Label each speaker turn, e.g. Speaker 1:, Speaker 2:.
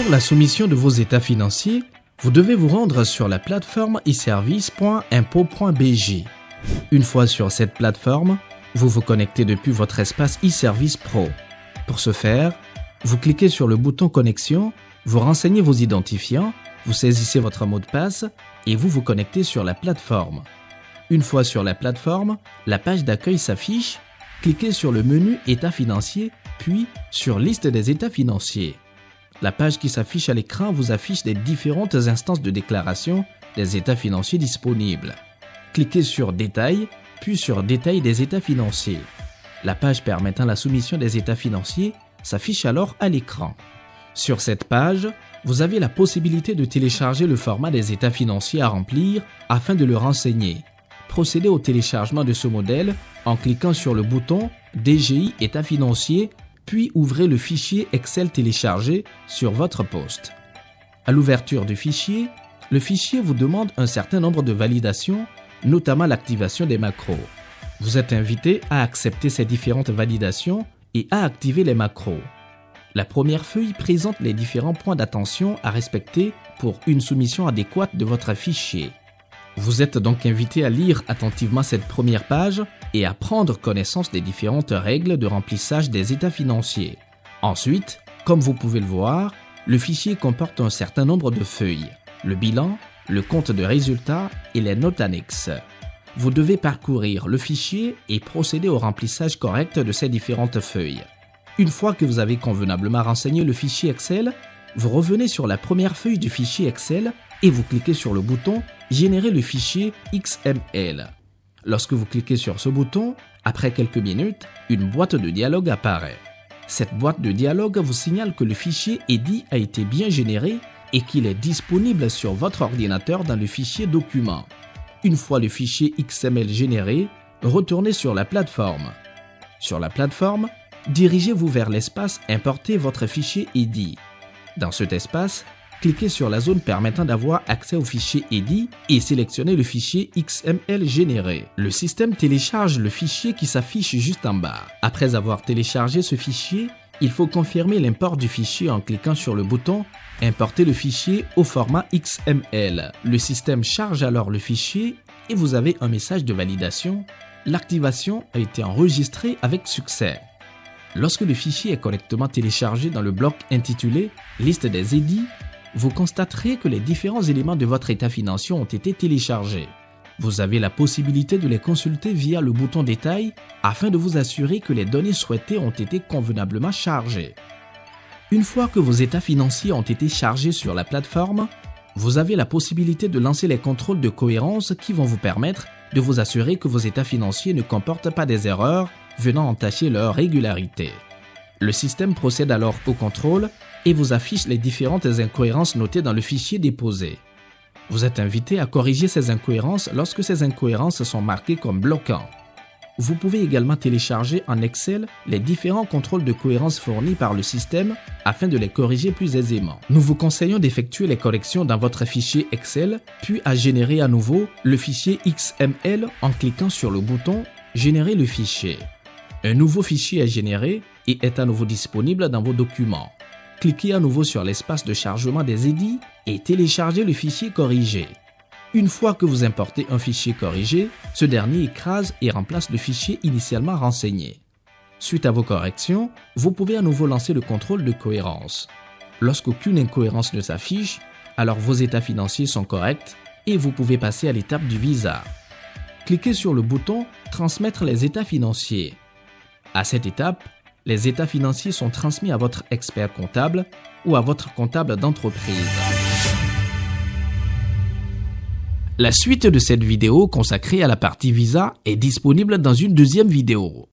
Speaker 1: Pour la soumission de vos états financiers, vous devez vous rendre sur la plateforme e-service.impôt.bg. Une fois sur cette plateforme, vous vous connectez depuis votre espace e-service Pro. Pour ce faire, vous cliquez sur le bouton Connexion, vous renseignez vos identifiants, vous saisissez votre mot de passe et vous vous connectez sur la plateforme. Une fois sur la plateforme, la page d'accueil s'affiche. Cliquez sur le menu État financier, puis sur Liste des états financiers. La page qui s'affiche à l'écran vous affiche les différentes instances de déclaration des états financiers disponibles. Cliquez sur Détail, puis sur Détail des états financiers. La page permettant la soumission des états financiers s'affiche alors à l'écran. Sur cette page, vous avez la possibilité de télécharger le format des états financiers à remplir afin de le renseigner. Procédez au téléchargement de ce modèle en cliquant sur le bouton DGI état financier, puis ouvrez le fichier Excel téléchargé sur votre poste. À l'ouverture du fichier, le fichier vous demande un certain nombre de validations, notamment l'activation des macros. Vous êtes invité à accepter ces différentes validations et à activer les macros. La première feuille présente les différents points d'attention à respecter pour une soumission adéquate de votre fichier. Vous êtes donc invité à lire attentivement cette première page et à prendre connaissance des différentes règles de remplissage des états financiers. Ensuite, comme vous pouvez le voir, le fichier comporte un certain nombre de feuilles, le bilan, le compte de résultats et les notes annexes. Vous devez parcourir le fichier et procéder au remplissage correct de ces différentes feuilles. Une fois que vous avez convenablement renseigné le fichier Excel, vous revenez sur la première feuille du fichier Excel et vous cliquez sur le bouton « Générer le fichier XML ». Lorsque vous cliquez sur ce bouton, après quelques minutes, une boîte de dialogue apparaît. Cette boîte de dialogue vous signale que le fichier EDI a été bien généré et qu'il est disponible sur votre ordinateur dans le fichier document. Une fois le fichier XML généré, retournez sur la plateforme. Sur la plateforme, dirigez-vous vers l'espace « Importer votre fichier EDI ». Dans cet espace, cliquez sur la zone permettant d'avoir accès au fichier EDI et sélectionnez le fichier XML généré. Le système télécharge le fichier qui s'affiche juste en bas. Après avoir téléchargé ce fichier, il faut confirmer l'import du fichier en cliquant sur le bouton « Importer le fichier au format XML ». Le système charge alors le fichier et vous avez un message de validation. L'activation a été enregistrée avec succès. Lorsque le fichier est correctement téléchargé dans le bloc intitulé « Liste des EDI », vous constaterez que les différents éléments de votre état financier ont été téléchargés. Vous avez la possibilité de les consulter via le bouton « Détail » afin de vous assurer que les données souhaitées ont été convenablement chargées. Une fois que vos états financiers ont été chargés sur la plateforme, vous avez la possibilité de lancer les contrôles de cohérence qui vont vous permettre de vous assurer que vos états financiers ne comportent pas des erreurs venant entacher leur régularité. Le système procède alors au contrôle et vous affiche les différentes incohérences notées dans le fichier déposé. Vous êtes invité à corriger ces incohérences lorsque ces incohérences sont marquées comme bloquantes. Vous pouvez également télécharger en Excel les différents contrôles de cohérence fournis par le système afin de les corriger plus aisément. Nous vous conseillons d'effectuer les corrections dans votre fichier Excel, puis à générer à nouveau le fichier XML en cliquant sur le bouton « Générer le fichier ». Un nouveau fichier est généré et est à nouveau disponible dans vos documents. Cliquez à nouveau sur l'espace de chargement des EDI et téléchargez le fichier corrigé. Une fois que vous importez un fichier corrigé, ce dernier écrase et remplace le fichier initialement renseigné. Suite à vos corrections, vous pouvez à nouveau lancer le contrôle de cohérence. Lorsqu'aucune incohérence ne s'affiche, alors vos états financiers sont corrects et vous pouvez passer à l'étape du visa. Cliquez sur le bouton « Transmettre les états financiers ». À cette étape, les états financiers sont transmis à votre expert comptable ou à votre comptable d'entreprise. La suite de cette vidéo consacrée à la partie visa est disponible dans une deuxième vidéo.